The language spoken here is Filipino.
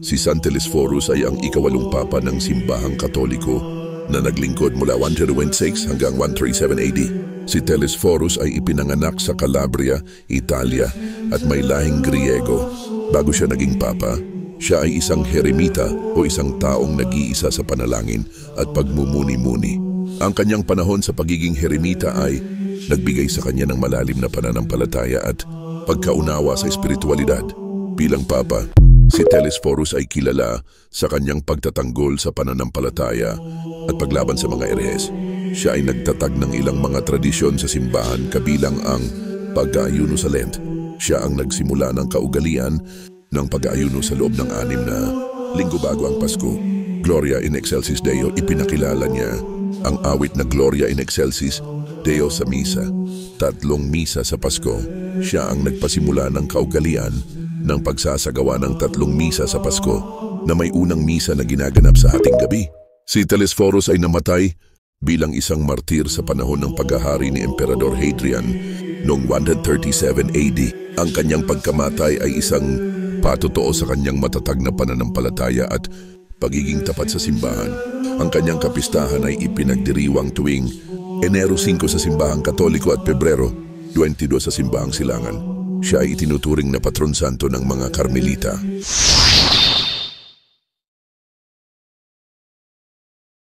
Si San Telesphorus ay ang ikawalong papa ng simbahang Katoliko na naglingkod mula 106 hanggang 137 AD. Si Telesphorus ay ipinanganak sa Calabria, Italia at may lahing Griego. Bago siya naging papa, siya ay isang heremita o isang taong nag-iisa sa panalangin at pagmumuni-muni. Ang kanyang panahon sa pagiging heremita ay nagbigay sa kanya ng malalim na pananampalataya at pagkaunawa sa espiritualidad. Bilang papa, si Telesphorus ay kilala sa kanyang pagtatanggol sa pananampalataya at paglaban sa mga erehes. Siya ay nagtatag ng ilang mga tradisyon sa simbahan kabilang ang pag-aayuno sa Lent. Siya ang nagsimula ng kaugalian ng pag-aayuno sa loob ng 6 na linggo bago ang Pasko. Gloria in Excelsis Deo, ipinakilala niya ang awit na Gloria in Excelsis Deo sa misa. 3 misa sa Pasko. Siya ang nagpasimula ng kaugalian ng pagsasagawa ng 3 misa sa Pasko na may unang misa na ginaganap sa hating gabi. Si Telesphorus ay namatay bilang isang martir sa panahon ng paghahari ni Emperador Hadrian noong 137 AD. Ang kanyang pagkamatay ay isang patotoo sa kanyang matatag na pananampalataya at pagiging tapat sa simbahan. Ang kanyang kapistahan ay ipinagdiriwang tuwing Enero 5 sa simbahang Katoliko at Pebrero 22 sa simbahang Silangan. Siya ay itinuturing na patron santo ng mga Karmelita.